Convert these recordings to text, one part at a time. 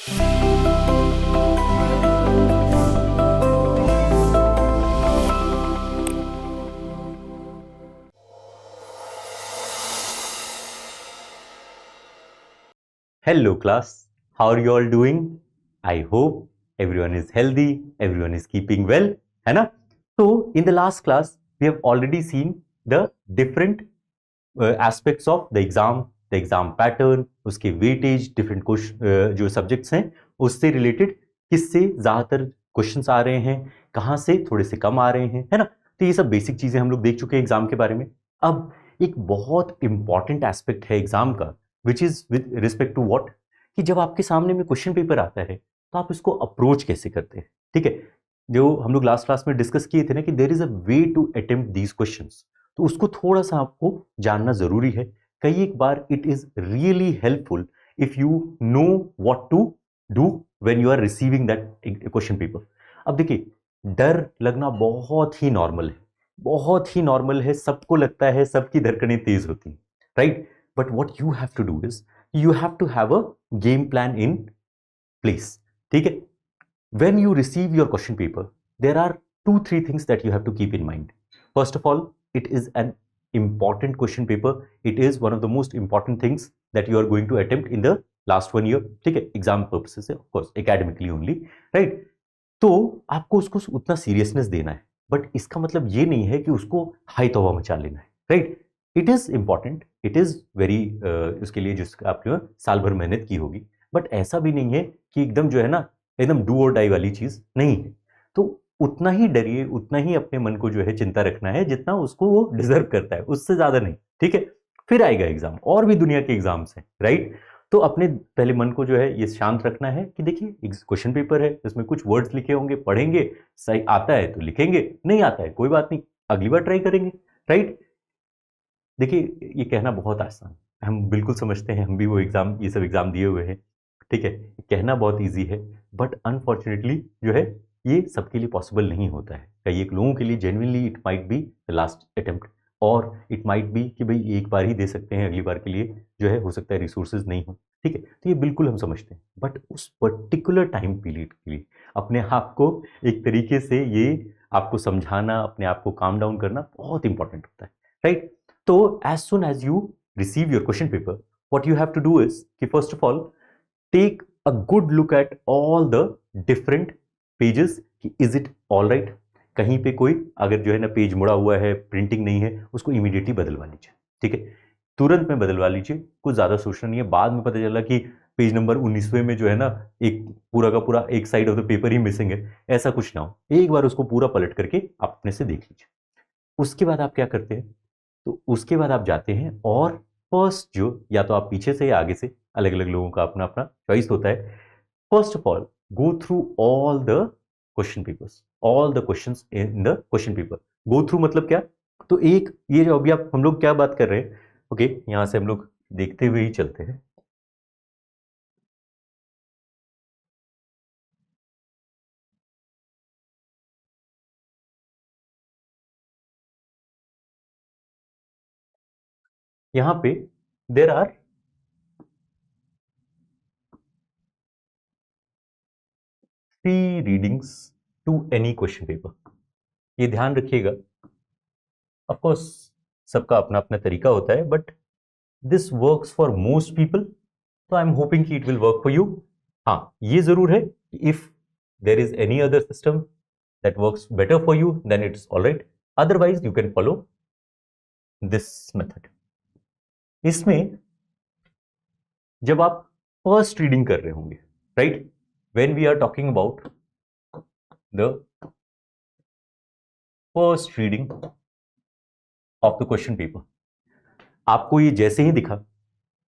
Hello class, how are you all doing? I hope everyone is healthy, everyone is keeping well, है ना? So in the last class we have already seen the different aspects of the exam pattern, उसके weightage, different जो subjects हैं उससे related किससे ज़्यादातर questions आ रहे हैं, कहाँ से थोड़े से कम आ रहे हैं, है ना? तो ये सब बेसिक चीज़ें हम लोग देख चुके हैं एग्जाम के बारे में। अब एक बहुत इंपॉर्टेंट एस्पेक्ट है एग्जाम का, which is with respect to what, कि जब आपके सामने में क्वेश्चन पेपर आता है तो आप इसको अप्रोच कैसे करते हैं। ठीक है, जो हम लोग लास्ट क्लास में डिस्कस किए थे ना कि there is a way to attempt these questions, तो उसको थोड़ा सा आपको जानना जरूरी है। कई एक बार it is really helpful if you know what to do when you are receiving that question paper. अब देखिए, डर लगना बहुत ही नॉर्मल है, बहुत ही नॉर्मल है, सबको लगता है, सबकी धड़कनें तेज होती हैं, right? But what you have to do is you have to have a game plan in place. ठीक है, when you receive your question paper, there are 2-3 things that you have to keep in mind. First of all, it is an important question paper. It is one of the most important things that you are going to attempt in the last 1 year. ठीक है, exam purposes से, of course academically only, right? तो आपको उसको उतना seriousness देना है, but इसका मतलब ये नहीं है कि उसको हाई तौबा मचा लेना है, right? It is important, it is very, उसके लिए जिसका आपने साल भर मेहनत की होगी, बट ऐसा भी नहीं है कि एकदम जो है ना एकदम डू और डाई वाली चीज नहीं है। तो उतना ही डरिए, उतना ही अपने मन को जो है चिंता रखना है जितना उसको वो डिजर्व करता है, उससे ज्यादा नहीं। ठीक है, फिर आएगा एग्जाम, और भी दुनिया के एग्जाम्स हैं, राइट? तो अपने पहले मन को जो है ये शांत रखना है कि देखिए क्वेश्चन पेपर है, इसमें कुछ वर्ड्स लिखे होंगे, पढ़ेंगे, सही आता है तो लिखेंगे, नहीं आता है कोई बात नहीं, अगली बार ट्राई करेंगे, राइट? देखिए, ये कहना बहुत आसान है, हम बिल्कुल समझते हैं, हम भी वो एग्जाम, ये सब एग्जाम दिए हुए हैं, ठीक है, कहना बहुत इजी है, बट अनफॉर्चुनेटली जो है ये सबके लिए पॉसिबल नहीं होता है। कई एक लोगों के लिए genuinely it might be the last attempt, और इट माइट बी कि भाई एक बार ही दे सकते हैं, अगली बार के लिए जो है हो सकता है रिसोर्सेज नहीं हो। ठीक है, तो ये बिल्कुल हम समझते हैं, बट उस पर्टिकुलर टाइम पीरियड के लिए अपने आप को एक तरीके से ये आपको समझाना, अपने आप को काम डाउन करना बहुत इंपॉर्टेंट होता है, राइट? तो as soon as you receive your question paper, what you have to do is कि first of all take a good look at all the different pages कि is it all right। कहीं पे कोई अगर जो है ना पेज मुड़ा हुआ है, प्रिंटिंग नहीं है, उसको इमीडिएटली बदलवा लीजिए। ठीक है, तुरंत में बदलवा लीजिए, कुछ ज्यादा सोचना नहीं है। बाद में पता चला कि पेज नंबर 19वें में जो है ना एक पूरा का पूरा एक side of the paper he missing है, ऐसा कुछ ना हो। एक बार उसको पूरा पलट करके आप अपने से देख लीजिए। उसके बाद आप क्या करते हैं, तो उसके बाद आप जाते हैं और फर्स्ट जो, या तो आप पीछे से या आगे से, अलग अलग लोगों का अपना अपना चॉइस होता है। First of all go through all the question papers, all the questions in the question paper. Go through मतलब क्या, तो एक ये जो अभी आप हम लोग क्या बात कर रहे हैं, ओके, यहां से हम लोग देखते हुए ही चलते हैं। यहां पे there are 3 readings to any question paper. ये ध्यान रखिएगा, ऑफ कोर्स सबका अपना अपना तरीका होता है, but this works for most people, तो आई एम होपिंग कि it will work for you. हाँ, ये जरूर है कि if there is any other system that works better for you then it's all right, otherwise you can follow this method. इसमें जब आप फर्स्ट रीडिंग कर रहे होंगे, right, when we are talking about the first reading of the question paper, आपको ये जैसे ही दिखा,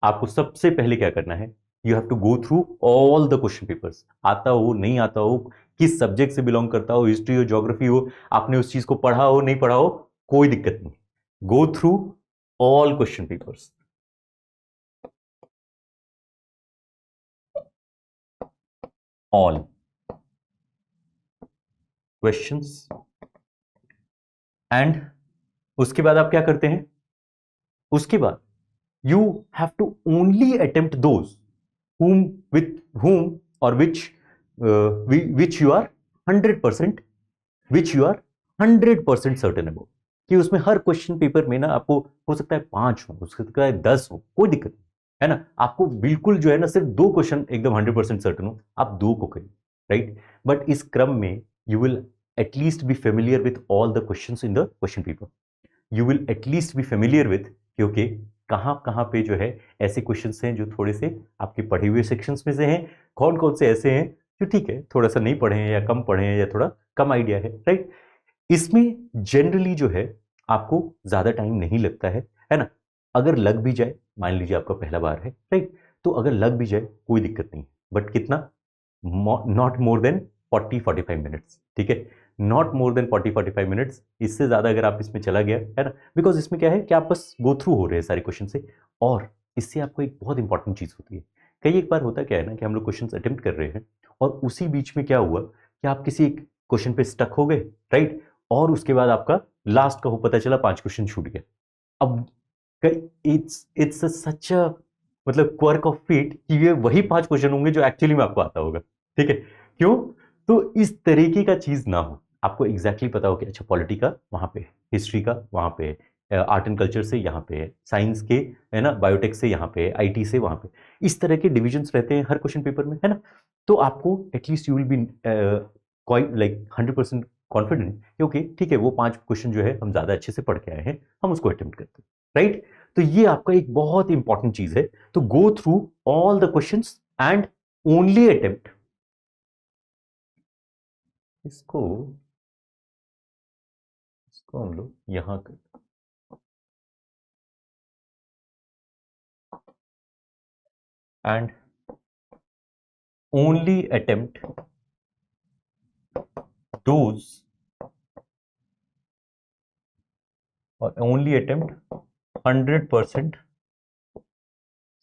आपको सबसे पहले क्या करना है, you have to go through all the question papers. आता हो नहीं आता हो, किस सब्जेक्ट से बिलोंग करता हो, हिस्ट्री हो, ज्योग्राफी हो, आपने उस चीज को पढ़ा हो नहीं पढ़ा हो, कोई दिक्कत नहीं, गो through all question papers. All questions, and उसके बाद आप क्या करते हैं, उसके बाद you have to only attempt those whom with whom और which you are 100% which you are 100% certain about, कि उसमें हर क्वेश्चन पेपर में ना आपको हो सकता है 5 हो सकता है 10 हो, कोई दिक्कत नहीं है ना, आपको बिल्कुल जो है ना सिर्फ 2 क्वेश्चन एकदम 100% सर्टन हो, आप 2 को करिए, राइट। बट इस क्रम में you will at least be familiar with all the questions in the question paper, you will at least be familiar with, क्योंकि कहाँ कहाँ पे जो है ऐसे क्वेश्चंस हैं जो थोड़े से आपके पढ़े हुए सेक्शंस में से हैं, कौन कौन से ऐसे हैं जो ठीक है थोड़ा सा नहीं पढ़े हैं या कम पढ़े हैं या थोड़ा कम आइडिया है, राइट। इसमें जनरली जो है आपको ज्यादा टाइम नहीं लगता है ना। अगर लग भी जाए, मान लीजिए आपका पहला बार है, राइट, तो अगर लग भी जाए कोई दिक्कत नहीं, बट कितना, नॉट मोर देन 40-45 मिनट्स, ठीक है, नॉट मोर देन 40-45 मिनट्स। इससे ज्यादा अगर आप इसमें चला गया है ना, बिकॉज इसमें क्या है कि आप बस गो थ्रू हो रहे हैं सारे क्वेश्चन से, और इससे आपको एक बहुत इंपॉर्टेंट चीज होती है, कई एक बार होता क्या है ना कि हम लोग क्वेश्चन अटेम्प्ट कर रहे हैं और उसी बीच में क्या हुआ कि आप किसी एक क्वेश्चन पे स्टक हो गए, राइट, और उसके बाद आपका लास्ट का हो पता चला 5 क्वेश्चन छूट गया। अब इट्स सच अ मतलब क्वर्क ऑफ फेट कि ये वही 5 क्वेश्चन होंगे जो एक्चुअली में आपको आता होगा, ठीक है, क्यों, तो इस तरीके का चीज ना हो, आपको एग्जैक्टली पता हो कि अच्छा पॉलिटी का वहां पे, हिस्ट्री का वहां पे, आर्ट एंड कल्चर से यहाँ पे है, साइंस के है ना, बायोटेक से यहाँ पे, आईटी से वहां पे, इस तरह के डिविजन्स रहते हैं हर क्वेश्चन पेपर में, है ना। तो आपको at least you will be quite like 100% confident, क्योंकि ठीक है वो 5 क्वेश्चन जो है हम ज्यादा अच्छे से पढ़ के आए हैं, हम उसको अटेम्प्ट करते हैं, राइट। तो ये आपका एक बहुत इंपॉर्टेंट चीज है, तो गो through all the questions and only attempt. इसको हम लोग यहां कर, एंड ओनली अटेम्प्ट दोज, और ओनली अटेम्प्ट 100%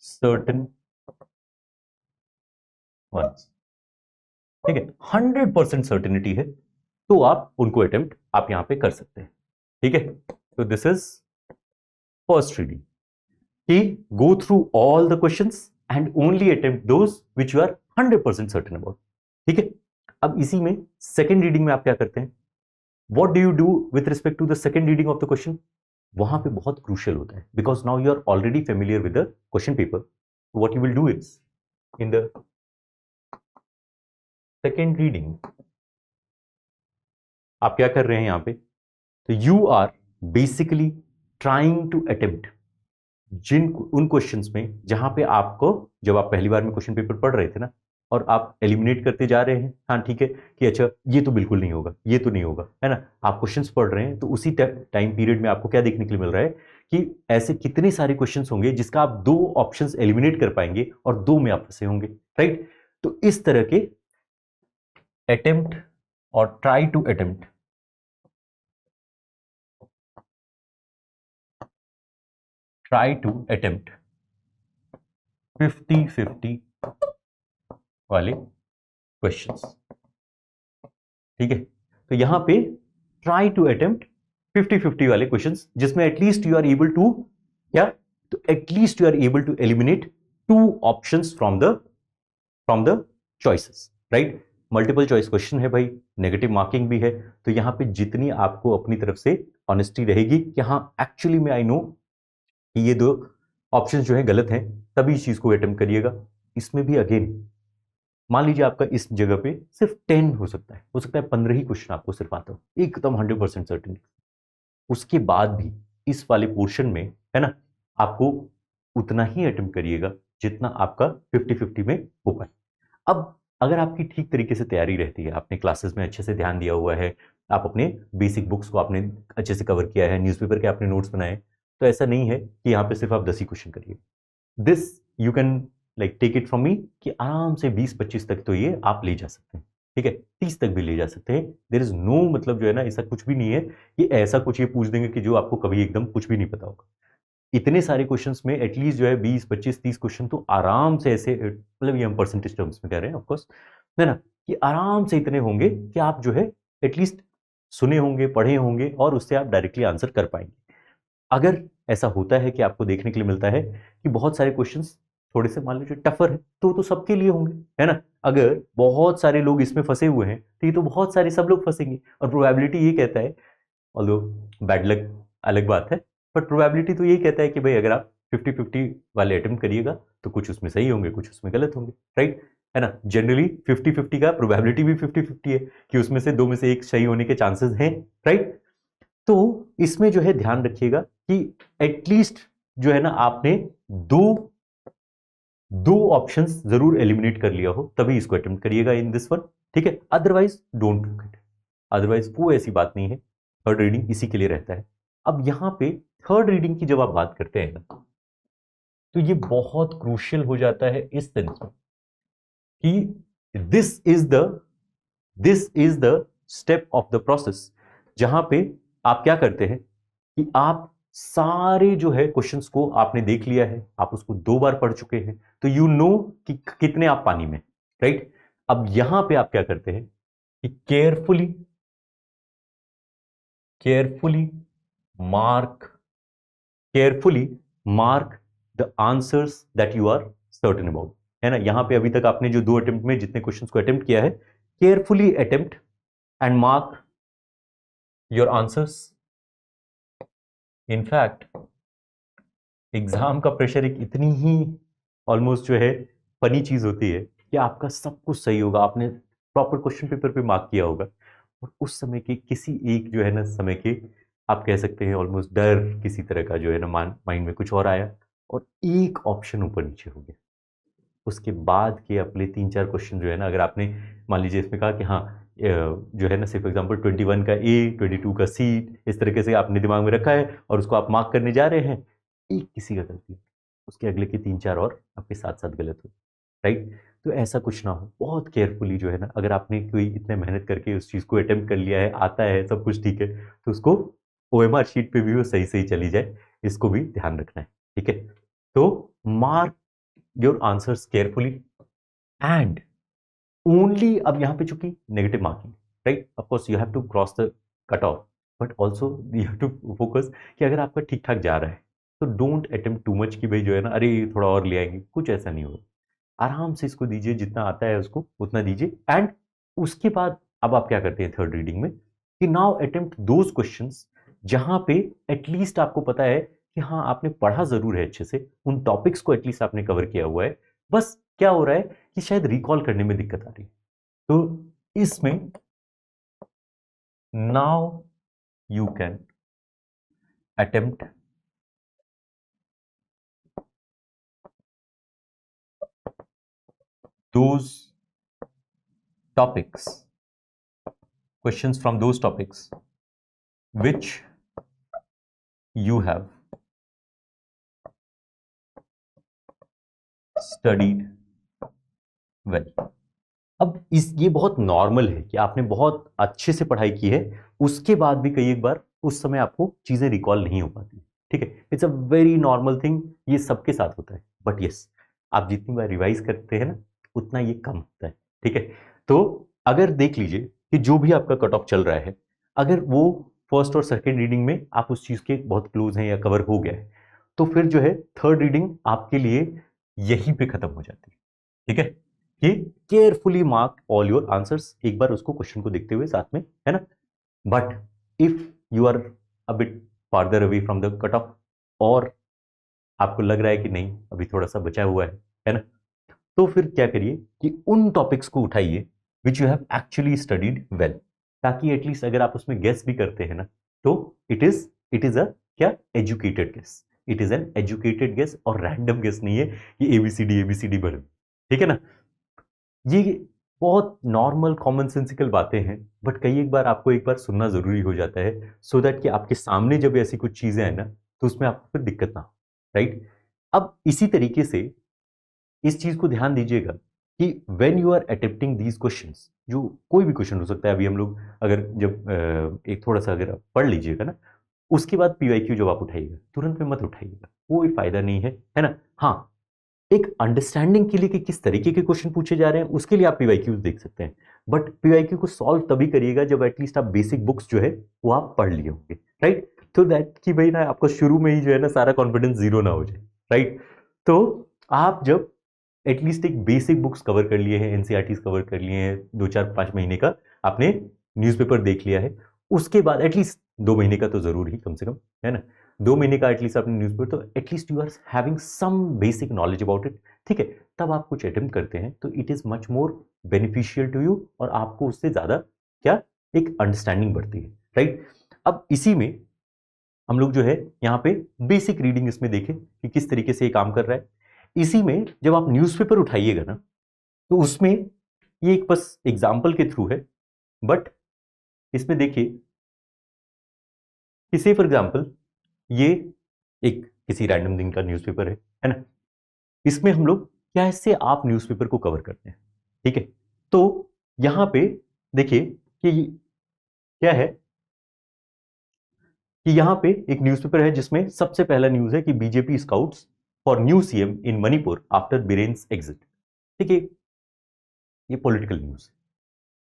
सर्टेन वंस, ठीक है, 100% सर्टेनिटी है तो आप उनको अटेम्प्ट आप यहां पे कर सकते हैं, ठीक है। तो दिस इज फर्स्ट रीडिंग, कि go through all the questions and only attempt those which you are 100% certain about, ठीक है। अब इसी में सेकेंड रीडिंग में आप क्या करते हैं, what do you do with respect to the second reading of the question, वहां पे बहुत क्रूशियल होता है, because now you are already familiar with the question paper, what you will do is in the second reading आप क्या कर रहे हैं यहां पे, तो you are basically trying to attempt उन क्वेश्चंस में जहां पे आपको, जब आप पहली बार में क्वेश्चन पेपर पढ़ रहे थे ना, और आप एलिमिनेट करते जा रहे हैं, हाँ ठीक है, कि अच्छा ये तो बिल्कुल नहीं होगा, ये तो नहीं होगा, है ना, आप क्वेश्चंस पढ़ रहे हैं, तो उसी टाइम पीरियड में आपको क्या देखने के लिए मिल रहा है कि ऐसे कितने सारे क्वेश्चंस होंगे जिसका आप 2 ऑप्शंस एलिमिनेट कर पाएंगे और 2 में आप फंसे होंगे, राइट। तो इस तरह के अटेम्प्ट और try to attempt, try to attempt 50-50 वाले क्वेश्चंस, ठीक है। तो यहां पे ट्राई टू अटेम्प्ट 50-50 वाले क्वेश्चंस जिसमें at least you are able to, क्या, तो at least you are able to eliminate 2 options from the choices, right. Multiple choice question है भाई, नेगेटिव मार्किंग भी है, तो यहां पे जितनी आपको अपनी तरफ से ऑनेस्टी रहेगी कि हाँ एक्चुअली में आई नो कि ये 2 ऑप्शंस जो है गलत हैं, तभी इस चीज को अटेम्प्ट करिएगा। इसमें भी अगेन मान लीजिए आपका इस जगह पे सिर्फ 10 हो सकता है 15 ही क्वेश्चन आपको सिर्फ आता हो, एकदम 100% सर्टेन, उसके बाद भी इस वाले पोर्शन में, है ना, आपको उतना ही अटेम्प्ट करिएगा जितना आपका 50-50 में हो पाए। अब अगर आपकी ठीक तरीके से तैयारी रहती है, आपने क्लासेस में अच्छे से ध्यान दिया हुआ है, आप अपने बेसिक बुक्स को आपने अच्छे से कवर किया है, न्यूज़पेपर के आपने नोट्स बनाए, तो ऐसा नहीं है कि यहाँ पे सिर्फ आप 10 ही क्वेश्चन करिए, this you can like take it from me, कि आराम से 20-25 तक तो ये आप ले जा सकते हैं, ठीक है, 30 तक भी ले जा सकते हैं, देयर इज नो मतलब जो है ना ऐसा कुछ भी नहीं है कि ऐसा कुछ ये पूछ देंगे कि जो आपको कभी एकदम कुछ भी नहीं पता होगा। इतने सारे क्वेश्चंस में एटलीस्ट जो है 20-25-30 क्वेश्चन तो आराम से ऐसे, मतलब ये हम परसेंटेज टर्म्स में कह रहे हैं ऑफ कोर्स, है ना, कि आराम से इतने होंगे कि आप जो है एटलीस्ट सुने होंगे, पढ़े होंगे और उससे आप डायरेक्टली आंसर कर पाएंगे। अगर ऐसा होता है कि आपको देखने के लिए मिलता है कि बहुत सारे क्वेश्चंस थोड़े से मान लीजिए टफर है तो सबके लिए होंगे, है ना। अगर बहुत सारे लोग इसमें फंसे हुए हैं तो ये तो बहुत सारे सब लोग फंसेंगे। और प्रोबेबिलिटी ये कहता है, ऑल्दो बैड लक अलग बात है, बट प्रोबेबिलिटी तो यही कहता है कि भाई अगर आप 50-50 वाले अटेम्प्ट करिएगा तो कुछ उसमें सही होंगे, कुछ उसमें गलत होंगे, राइट, है ना। जनरली 50-50 का प्रोबेबिलिटी भी 50-50 है कि उसमें से दो में से एक सही होने के चांसेस हैं, राइट। तो इसमें जो है ध्यान रखिएगा कि एटलीस्ट जो है ना आपने दो ऑप्शंस जरूर एलिमिनेट कर लिया हो, तभी इसको अटेम्प्ट करिएगा इन दिस वन, ठीक है। Otherwise don't do it, otherwise वो ऐसी बात नहीं है। थर्ड रीडिंग इसी के लिए रहता है। अब यहां पे थर्ड रीडिंग की जब आप बात करते हैं ना, तो ये बहुत क्रूशियल हो जाता है इस सेंस में कि this is the step of the process जहां पे आप क्या करते हैं कि आप सारे जो है क्वेश्चंस को आपने देख लिया है, आप उसको 2 बार पढ़ चुके हैं, तो यू नो कि कितने आप पानी में, राइट। अब यहां पे आप क्या करते हैं कि carefully mark the answers that you are certain about, है ना। यहां पे अभी तक आपने जो 2 अटेम्प्ट में जितने क्वेश्चंस को अटेम्प्ट किया है, carefully attempt and mark your answers. In fact exam का प्रेशर एक इतनी ही ऑलमोस्ट जो है फनी चीज होती है कि आपका सब कुछ सही होगा, आपने प्रॉपर क्वेश्चन पेपर पे मार्क किया होगा, और उस समय के किसी एक जो है ना समय के आप कह सकते हैं ऑलमोस्ट डर किसी तरह का जो है ना माइंड में कुछ और आया और एक ऑप्शन ऊपर नीचे हो गया। उसके बाद के अपने 3-4 क्वेश्चन जो है ना, अगर आपने मान लीजिए इसमें कहा कि हाँ जो है ना सिर्फ एग्जाम्पल 21 का ए 22 का सी, इस तरीके से आपने दिमाग में रखा है और उसको आप मार्क करने जा रहे हैं, एक किसी का गलती, उसके अगले के 3-4 और आपके साथ साथ गलत हो, राइट। तो ऐसा कुछ ना हो, बहुत केयरफुली जो है ना, अगर आपने कोई इतने मेहनत करके उस चीज़ को अटेम्प्ट कर लिया है, आता है सब कुछ ठीक है, तो उसको OMR शीट पे भी वो सही सही चली जाए, इसको भी ध्यान रखना है, ठीक है। तो mark your answers carefully and only, अब यहां पे चूंकि negative marking, right, of course you have to cross the cut off, but also you have to focus कि अगर आपका ठीक ठाक जा रहा है तो डोंट अटेम्प्ट टू मच कि भाई जो है ना अरे थोड़ा और ले आएंगे, कुछ ऐसा नहीं होगा। आराम से इसको दीजिए, जितना आता है उसको उतना दीजिए। एंड उसके बाद अब आप क्या करते हैं थर्ड रीडिंग में कि नाउ अटेम्प्ट दोज क्वेश्चंस जहां पे एटलीस्ट आपको पता है कि हाँ आपने पढ़ा जरूर है अच्छे से, उन टॉपिक्स को एटलीस्ट आपने कवर किया हुआ है, बस क्या हो रहा है कि शायद रिकॉल करने में दिक्कत आ रही है। तो इसमें now you can attempt those topics, questions from those topics which you have studied well. अब ये बहुत नॉर्मल है कि आपने बहुत अच्छे से पढ़ाई की है, उसके बाद भी कई एक बार उस समय आपको चीजें रिकॉल नहीं हो पाती, ठीक है। It's a very normal thing, ये सबके साथ होता है, बट यस आप जितनी बार रिवाइज करते हैं ना उतना ये कम होता है, ठीक है। तो अगर देख लीजिए कि जो भी आपका कट ऑफ चल रहा है, अगर वो फर्स्ट और सेकेंड रीडिंग में आप उस चीज के बहुत क्लोज हैं या कवर हो गया है, तो फिर जो है थर्ड रीडिंग आपके लिए यहीं पे खत्म हो जाती है, ठीक है। कि carefully mark all your answers, एक बार उसको क्वेश्चन को देखते हुए साथ में, है ना। But if you are a bit farther away from the cut off और आपको लग रहा है कि नहीं अभी थोड़ा सा बचा हुआ है ना, तो फिर क्या करिए कि उन टॉपिक्स को उठाइए which you have actually studied well, ताकि एटलीस्ट अगर आप उसमें गेस भी करते हैं ना तो इट इज अ क्या educated guess, it is an educated guess और रैंडम गेस नहीं है कि एबीसीडी भर, ठीक है ना। ये बहुत नॉर्मल कॉमन सेंसिकल बातें हैं, बट कई एक बार आपको एक बार सुनना जरूरी हो जाता है सो दैट कि आपके सामने जब ऐसी कुछ चीजें हैं ना तो उसमें आपको फिर दिक्कत ना हो, राइट। अब इसी तरीके से इस चीज को ध्यान दीजिएगा कि when you are attempting these questions, जो कोई भी क्वेश्चन हो सकता है, अभी हम लोग अगर जब एक थोड़ा सा अगर आप पढ़ लीजिएगा ना, उसके बाद पीवाईक्यू जब आप उठाइएगा तुरंत में मत उठाइएगा, कोई फायदा नहीं है ना। हाँ, एक अंडरस्टैंडिंग के लिए कि किस तरीके के क्वेश्चन पूछे जा रहे हैं उसके लिए आप पीवाईक्यूज देख सकते हैं, बट पीवाईक्यू को सॉल्व तभी करिएगा जब एटलीस्ट आप बेसिक बुक्स जो है वो आप पढ़ लिए होंगे, राइट। तो दैट कि भाई ना आपको शुरू में ही जो है ना सारा कॉन्फिडेंस जीरो ना हो जाए, राइट। तो आप जब एटलीस्ट एक बेसिक बुक्स कवर कर लिए हैं, एनसीईआरटीज कवर कर लिए हैं, 2 4 5 महीने का आपने न्यूज़पेपर देख लिया है, उसके बाद एटलीस्ट 2 महीने का तो जरूर ही कम से कम, है ना, 2 महीने का एटलीस्ट आपने न्यूज़पेपर, तो at least you are having some basic knowledge about it, ठीक है, तब आप कुछ अटेम्प्ट करते हैं तो it is much more beneficial to you, और आपको उससे ज्यादा क्या एक अंडरस्टैंडिंग बढ़ती है, राइट। अब इसी में हम लोग जो है यहाँ पे बेसिक रीडिंग इसमें देखें कि किस तरीके से ये काम कर रहा है। इसी में जब आप न्यूज़पेपर उठाइएगा ना, तो उसमें ये एक बस एग्जाम्पल के थ्रू है, बट इसमें देखिए कि से फॉर एग्जाम्पल ये एक किसी रैंडम दिन का न्यूज़पेपर है ना, इसमें हम लोग क्या इससे आप न्यूज़पेपर को कवर करते हैं, ठीक है। तो यहां पे देखिए कि क्या है कि यहां पे एक न्यूज़पेपर है जिसमें सबसे पहला न्यूज़ है कि BJP scouts for new CM in Manipur after Biren's exit, ठीक है। ये political news,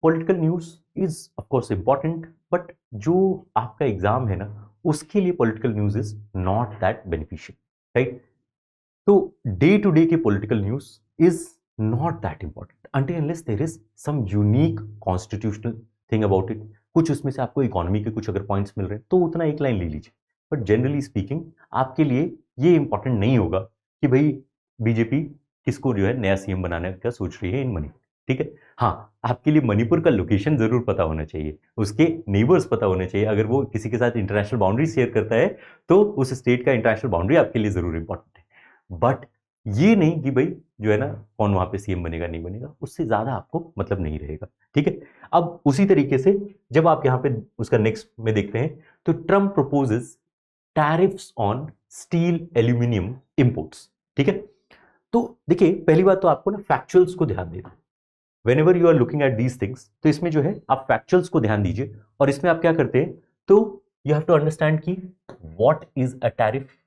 political news is of course important, but जो आपका एग्जाम है ना उसके लिए political news is not that beneficial, right. तो डे टू डे के political news is not that important until unless there is some unique constitutional thing about it। कुछ उसमें से आपको इकोनॉमी के कुछ अगर पॉइंट्स मिल रहे हैं तो उतना एक लाइन ले लीजिए, बट जनरली स्पीकिंग आपके लिए ये इंपॉर्टेंट नहीं होगा कि भाई बीजेपी किसको जो है नया सीएम बनाने का सोच रही है इन मणिपुर, ठीक है। हाँ, आपके लिए मणिपुर का लोकेशन जरूर पता होना चाहिए, उसके नेबर्स पता होने चाहिए, अगर वो किसी के साथ इंटरनेशनल बाउंड्री शेयर करता है तो उस स्टेट का इंटरनेशनल बाउंड्री आपके लिए जरूर इंपॉर्टेंट है, बट ये नहीं कि भाई जो है ना कौन वहां पे सीएम बनेगा नहीं बनेगा, उससे ज्यादा आपको मतलब नहीं रहेगा, ठीक है। अब उसी तरीके से जब आप यहां पे उसका नेक्स्ट में देखते हैं तो Trump proposes tariffs on steel aluminium imports, ठीक है। तो देखिए पहली बात तो आपको ना फैक्चुअल्स को ध्यान देना, whenever you are looking at these things, तो इसमें जो है आप फैक्चुअल्स को ध्यान दीजिए, और इसमें आप क्या करते हैं तो यू हैव टू अंडरस्टैंड कि व्हाट इज अ टैरिफ,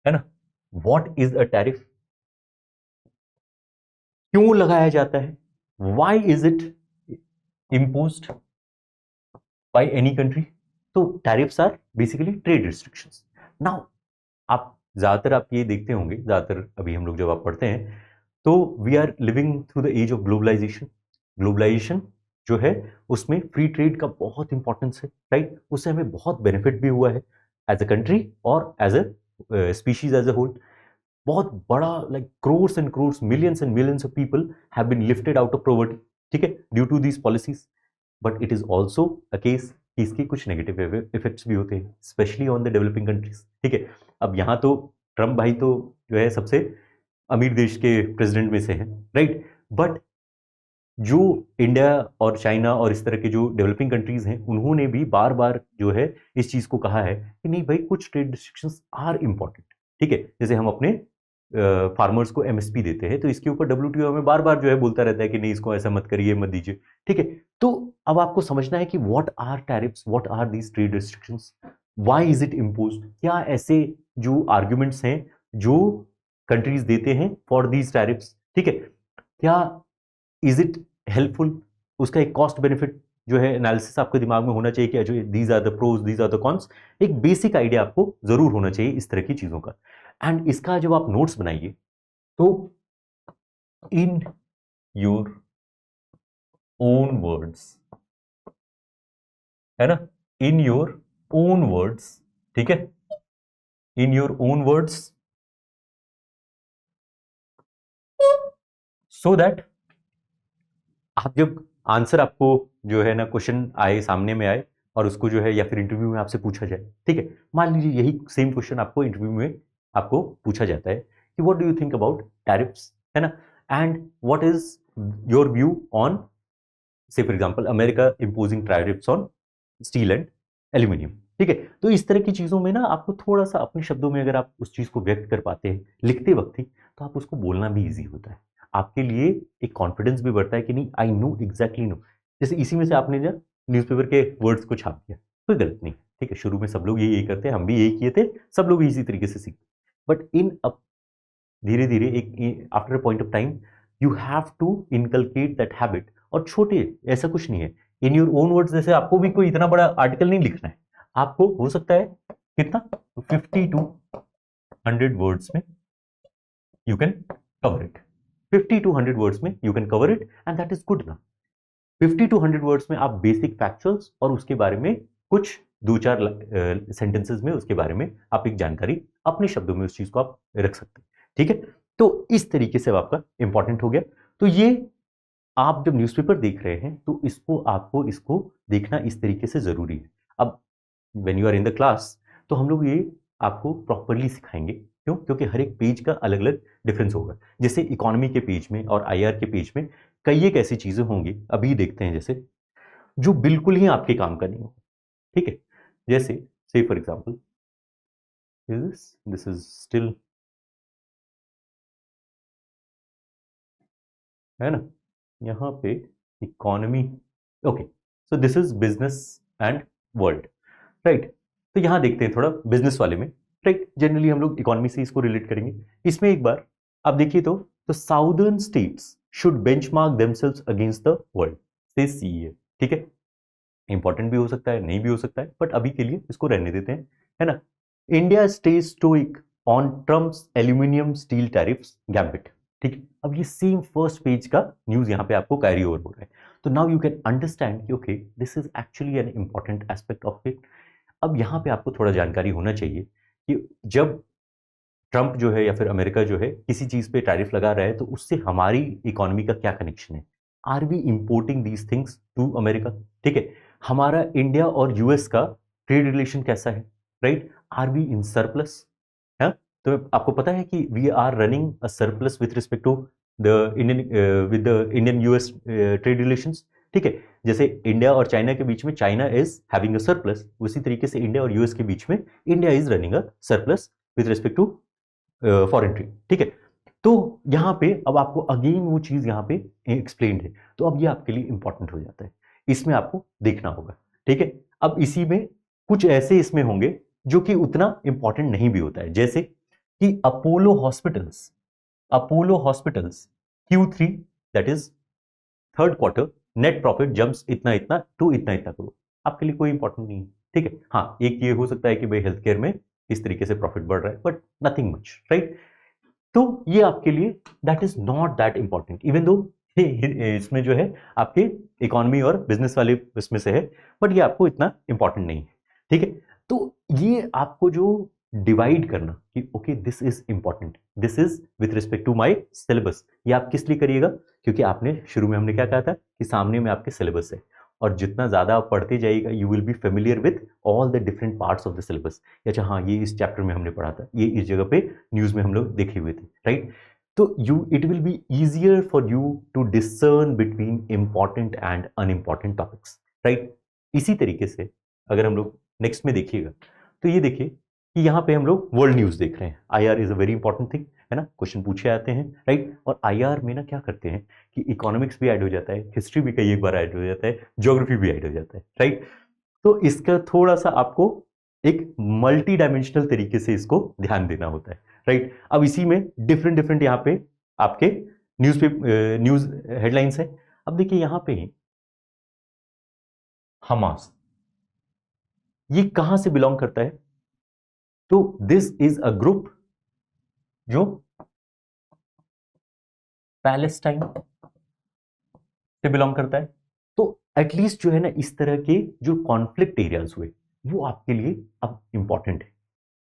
है ना, व्हाट इज अ टैरिफ, क्यों लगाया जाता है, why is it imposed by any country। तो tariffs are basically trade restrictions. Now आप ज्यादातर आप ये देखते होंगे, ज्यादातर अभी हम लोग जब आप पढ़ते हैं तो we are living through the age of globalisation. Globalisation जो है उसमें फ्री ट्रेड का बहुत इंपॉर्टेंस है, राइट, उससे हमें बहुत बेनिफिट भी हुआ है एज अ कंट्री और as a species as a whole. बहुत बड़ा like crores and crores, millions and millions of people have been lifted out of poverty, ठीक है, due to these policies. But it is also a case कि इसके कुछ negative effects भी होते हैं, specially on the developing countries, ठीक है। अब यहाँ तो ट्रम्प भाई तो जो है सबसे अमीर देश के प्रेसिडेंट में से हैं, राइट, बट जो इंडिया और चाइना और इस तरह के जो डेवलपिंग कंट्रीज हैं उन्होंने भी बार बार जो है इस चीज को कहा है कि नहीं भाई कुछ ट्रेड रिस्ट्रिक्शंस आर इंपॉर्टेंट, ठीक है। जैसे हम अपने फार्मर्स को एमएसपी देते हैं तो इसके ऊपर डब्ल्यूटीओ में बार बार जो है बोलता रहता है कि नहीं इसको ऐसा मत करिए मत दीजिए, ठीक है। तो अब आपको समझना है कि what are tariffs, what are these trade restrictions, why is it imposed, क्या ऐसे जो आर्ग्यूमेंट्स हैं जो कंट्रीज देते हैं फॉर दीज टैरिफ्स, ठीक है, क्या इज इट हेल्पफुल, उसका एक कॉस्ट बेनिफिट जो है एनालिसिस आपके दिमाग में होना चाहिए कि जो these are the pros these are the cons, एक बेसिक आइडिया आपको जरूर होना चाहिए इस तरह की चीजों का। एंड इसका जब आप नोट्स बनाइए तो इन योर ओन वर्ड्स, है ना, इन योर ओन वर्ड्स, ठीक है, in your own words, so that आप जब आंसर आपको जो है ना क्वेश्चन आए सामने में आए और उसको जो है या फिर इंटरव्यू में आपसे पूछा जाए, ठीक है, मान लीजिए यही सेम क्वेश्चन आपको इंटरव्यू में आपको पूछा जाता है कि what do you think about tariffs, है ना, and what is your view on से for example America imposing tariffs on steel and aluminium, ठीक है। तो इस तरह की चीजों में ना आपको थोड़ा सा अपने शब्दों में अगर आप उस चीज को व्यक्त कर पाते हैं लिखते वक्त ही, तो आप उसको बोलना भी ईजी होता है, आपके लिए एक कॉन्फिडेंस भी बढ़ता है कि नहीं आई नो एग्जैक्टली नो। जैसे इसी में से आपने जो न्यूज़पेपर के वर्ड्स को छाप दिया, कोई गलत नहीं, ठीक है, शुरू में सब लोग यही करते हैं, हम भी यही किए थे, सब लोग इसी तरीके से सीखते, बट इन अब धीरे धीरे एक after a point of time you have to inculcate that habit. और छोटे ऐसा कुछ नहीं है, इन योर ओन वर्ड्स, जैसे आपको भी कोई इतना बड़ा आर्टिकल नहीं लिखना है, आपको हो सकता है कितना 50 to 100 वर्ड्स में you can cover it. 50 to 100 words में you can cover it and that is good enough. 50 to 100 words में आप बेसिक फैक्चुअल्स और उसके बारे में कुछ दो चार सेंटेंसेस में उसके बारे में आप एक जानकारी अपने शब्दों में उस चीज को आप रख सकते हैं, ठीक है। तो इस तरीके से आपका इंपॉर्टेंट हो गया। तो ये आप जब न्यूज़पेपर देख रहे हैं तो आपको इसको देखना इस तरीके से जरूरी है। अब when you are in the class तो हम लोग ये आपको प्रॉपरली सिखाएंगे, क्यों? क्योंकि हर एक पेज का अलग अलग डिफरेंस होगा। जैसे इकोनॉमी के पेज में और आईआर के पेज में कई एक ऐसी चीजें होंगी, अभी देखते हैं, जैसे जो बिल्कुल ही आपके काम का नहीं होगा, ठीक है। जैसे से for example this is still, है ना, यहाँ पे economy, okay, so this is business and world, right. तो यहाँ देखते हैं थोड़ा बिजनेस वाले में, राइट। जनरली हम लोग इकोनॉमी से इसको रिलेट करेंगे। इसमें एक बार आप देखिए तो southern states should benchmark themselves against the world, से सीईए, ठीक है। इंपॉर्टेंट भी हो सकता है, नहीं भी हो सकता है, बट अभी के लिए इसको रहने देते हैं, है ना। India stage stoic on Trump's aluminium steel tariffs gambit, ठीक है। अब ये सेम फर्स्ट पेज का न्यूज यहाँ पे आपको कैरी ओवर हो रहा है। तो नाउ यू कैन अंडरस्टैंड कि okay this is actually an important aspect of it. अब यहाँ पे आपको थोड़ा जानकारी होना चाहिए कि जब ट्रंप जो है या फिर अमेरिका जो है किसी चीज पे टैरिफ लगा रहा है तो उससे हमारी इकोनॉमी का क्या कनेक्शन है। Are we importing these things to America, ठीक है। हमारा इंडिया और यूएस का ट्रेड रिलेशन कैसा है, right. Are we in surplus, है। तो आपको पता है कि we are running a surplus with respect to the Indian US trade relations, ठीक है। जैसे इंडिया और चाइना के बीच में China is having a surplus, उसी तरीके से इंडिया और यूएस के बीच में India is running a surplus with respect to foreign trade, ठीक है। तो यहाँ पे अब आपको अगेन वो चीज यहाँ पे एक्सप्लेन्ड है, तो अब ये आपके लिए इंपॉर्टेंट हो जाता है, इसमें आपको देखना होगा, ठीक है। अब इसी में कुछ ऐसे इसमें होंगे जो कि उतना इंपॉर्टेंट नहीं भी होता है, जैसे कि Apollo hospitals Q3 that is third quarter net profit jumps इतना इतना टू इतना इतना करोड़, आपके लिए कोई इंपॉर्टेंट नहीं है, ठीक है। हाँ, एक ये हो सकता है कि भाई हेल्थ केयर में इस तरीके से प्रॉफिट बढ़ रहा है, बट नथिंग मच, राइट। तो ये आपके लिए that is not that important, even though इसमें जो है आपके इकोनॉमी और बिजनेस वाले इसमें से है, बट ये आपको इतना इंपॉर्टेंट नहीं है, ठीक है। तो ये आपको जो डिवाइड करना कि okay this is important, this is with respect to my syllabus, ये आप किस लिए करिएगा, क्योंकि आपने शुरू में हमने क्या कहा था कि सामने में आपके सिलेबस है, और जितना ज्यादा आप पढ़ते जाइएगा you will be familiar with all the different parts of the syllabus. अच्छा हाँ, ये इस चैप्टर में हमने पढ़ा था, ये इस जगह पे न्यूज में हम लोग देखे हुए थे, राइट। तो it will be easier for you to discern between important and unimportant topics, right. इसी तरीके से अगर हम लोग नेक्स्ट में देखिएगा तो ये देखिए कि यहाँ पे हम लोग वर्ल्ड न्यूज देख रहे हैं। IR is a very important thing, है ना, क्वेश्चन पूछे आते हैं, राइट। और आईआर में ना क्या करते हैं कि इकोनॉमिक्स भी ऐड हो जाता है, हिस्ट्री भी कई एक बार ऐड हो जाता है, ज्योग्राफी भी ऐड हो जाता है, राइट। तो इसका थोड़ा सा आपको एक मल्टी डायमेंशनल तरीके से इसको ध्यान देना होता है, राइट। अब इसी में डिफरेंट डिफरेंट यहाँ पे आपके न्यूज हेडलाइंस है। अब देखिए यहाँ पे हमास, ये कहां से बिलोंग करता है, तो दिस इज अ ग्रुप जो पैलेस्टाइन से बिलोंग करता है। तो एटलीस्ट जो है ना इस तरह के जो कॉन्फ्लिक्ट एरियाज हुए वो आपके लिए अब इंपॉर्टेंट है।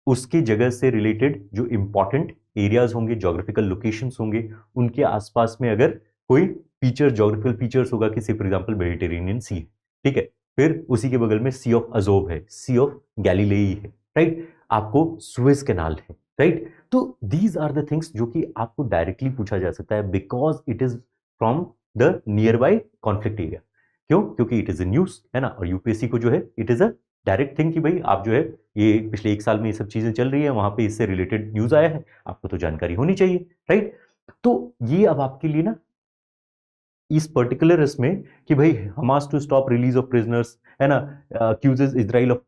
उसकी जगह से रिलेटेड जो इंपॉर्टेंट एरियाज होंगे, ज्योग्राफिकल लोकेशंस होंगे, उनके आसपास में अगर कोई फीचर, ज्योग्राफिकल फीचर्स होगा कि फॉर एग्जांपल मेडिटेरेनियन सी है, ठीक है, फिर उसी के बगल में सी ऑफ अजोब है, सी ऑफ गैलीलेई है, राइट, आपको सुएज कैनाल है, राइट। तो दीज आर द थिंग्स जो कि आपको डायरेक्टली पूछा जा सकता है because it is from the near by conflict area. क्यों? क्योंकि इट इज अ न्यूज, है ना, और यूपीएससी को जो है it is a direct thing कि भाई आप जो है ये पिछले एक साल में ये सब चीजें चल रही है, वहां पे इससे रिलेटेड न्यूज आया है, आपको तो जानकारी होनी चाहिए, राइट। तो ये अब आपके लिए ना इस पर्टिकुलर इसमें कि भाई Hamas to stop release of prisoners, है ना, अक्यूजेस इजराइल ऑफ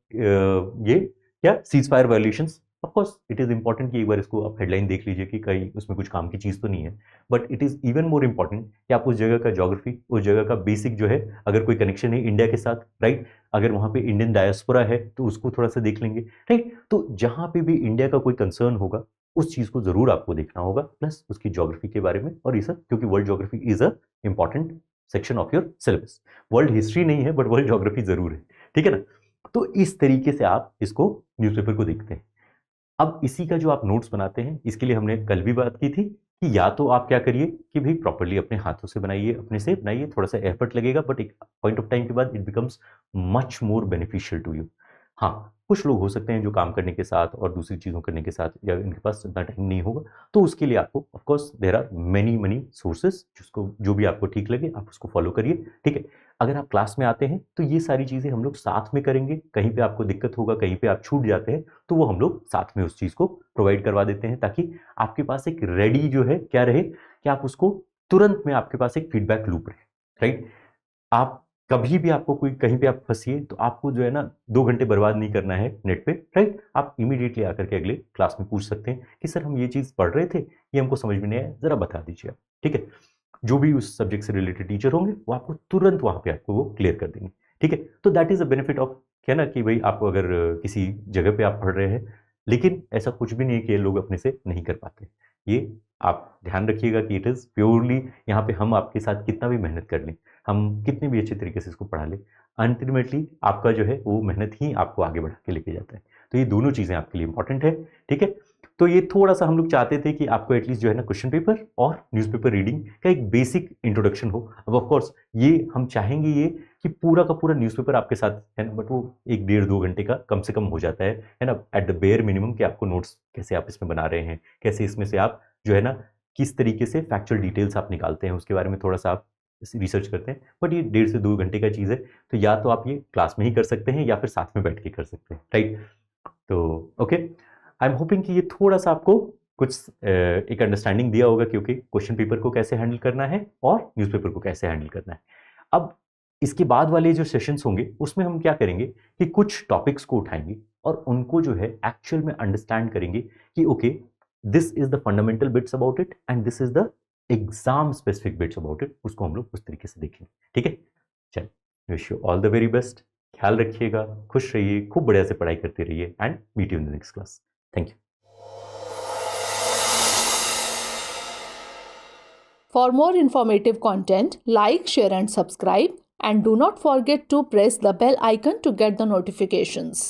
ये क्या ceasefire violations. Of course it is important कि एक बार इसको आप हेडलाइन देख लीजिए कि कहीं उसमें कुछ काम की चीज तो नहीं है, but it is even more important कि आप उस जगह का ज्योग्राफी, उस जगह का बेसिक जो है, अगर कोई कनेक्शन है इंडिया के साथ, राइट, अगर वहां पे इंडियन डायस्पोरा है तो उसको थोड़ा सा देख लेंगे, राइट। तो जहां पे भी इंडिया का कोई कंसर्न होगा उस चीज़ को ज़रूर आपको देखना होगा, प्लस उसकी ज्योग्राफी के बारे में और ये सब, क्योंकि world geography is a important section of your syllabus. World history नहीं है बट वर्ल्ड ज्योग्राफी ज़रूर है, ठीक है ना। तो इस तरीके से आप इसको न्यूज़पेपर को देखते हैं। अब इसी का जो आप नोट्स बनाते हैं, इसके लिए हमने कल भी बात की थी कि या तो आप क्या करिए कि भाई प्रॉपर्ली अपने हाथों से बनाइए, अपने से बनाइए, थोड़ा सा एफर्ट लगेगा बट एक पॉइंट ऑफ टाइम के बाद it becomes much more beneficial to you. हाँ, कुछ लोग हो सकते हैं जो काम करने के साथ और दूसरी चीज़ों करने के साथ या इनके पास इतना टाइम नहीं होगा, तो उसके लिए आपको of course there are many money sources, जिसको जो भी आपको ठीक लगे आप उसको फॉलो करिए, ठीक है। अगर आप क्लास में आते हैं तो ये सारी चीज़ें हम लोग साथ में करेंगे, कहीं पे आपको दिक्कत होगा, कहीं पे आप छूट जाते हैं तो वो हम लोग साथ में उस चीज़ को प्रोवाइड करवा देते हैं, ताकि आपके पास एक रेडी जो है क्या रहे कि आप उसको तुरंत में आपके पास एक फीडबैक लूप रहे, राइट। आप कभी भी आपको कोई कहीं पे आप फंसिए तो आपको जो है ना 2 घंटे बर्बाद नहीं करना है नेट पे, राइट। आप इमीडिएटली आकर के अगले क्लास में पूछ सकते हैं कि सर हम ये चीज़ पढ़ रहे थे, ये हमको समझ में नहीं आया, ज़रा बता दीजिए आप, ठीक है। जो भी उस सब्जेक्ट से रिलेटेड टीचर होंगे वो आपको तुरंत वहाँ पे आपको वो क्लियर कर देंगे, ठीक है। तो that is a benefit of क्या ना कि भाई आप अगर किसी जगह पे आप पढ़ रहे हैं, लेकिन ऐसा कुछ भी नहीं है कि ये लोग अपने से नहीं कर पाते। ये आप ध्यान रखिएगा कि इट इज़ प्योरली यहाँ पे हम आपके साथ कितना भी मेहनत कर लें, हम कितने भी अच्छे तरीके से इसको पढ़ा लें, अल्टीमेटली आपका जो है वो मेहनत ही आपको आगे बढ़ा के लेके जाता है। तो ये दोनों चीज़ें आपके लिए इंपॉर्टेंट है, ठीक है। तो ये थोड़ा-सा हम लोग चाहते थे कि आपको एटलीस्ट जो है ना क्वेश्चन पेपर और न्यूज़पेपर रीडिंग का एक बेसिक इंट्रोडक्शन हो। अब ऑफ कोर्स ये हम चाहेंगे ये कि पूरा का पूरा न्यूज़पेपर आपके साथ है ना, बट वो 1 डेढ़ 2 घंटे का कम से कम हो जाता है ना, एट द बेयर मिनिमम कि आपको नोट्स कैसे आप इसमें बना रहे हैं, कैसे इसमें से आप जो है ना किस तरीके से फैक्चुअल डिटेल्स आप निकालते हैं, उसके बारे में थोड़ा-सा आप रिसर्च करते हैं। बट ये डेढ़ से 2 घंटे का चीज़ है, तो या तो आप ये क्लास में ही कर सकते हैं या फिर साथ में बैठ के कर सकते हैं, राइट। तो ओके, आई एम होपिंग कि ये थोड़ा-सा आपको कुछ एक अंडरस्टैंडिंग दिया होगा, क्योंकि क्वेश्चन पेपर को कैसे हैंडल करना है और न्यूज़पेपर को कैसे हैंडल करना है। अब इसके बाद वाले जो सेशंस होंगे उसमें हम क्या करेंगे कि कुछ टॉपिक्स को उठाएंगे और उनको जो है एक्चुअल में अंडरस्टैंड करेंगे कि okay, this is the fundamental bits about it and this is the exam specific bits about it, उसको हम लोग उस तरीके से देखेंगे, ठीक है। चलिए, wish you all the very best, ख्याल रखिएगा, खुश रहिए, खूब बढ़िया से पढ़ाई करते रहिए and meet you in the next class. Thank you. For more informative content, like, share and subscribe, and do not forget to press the bell icon to get the notifications.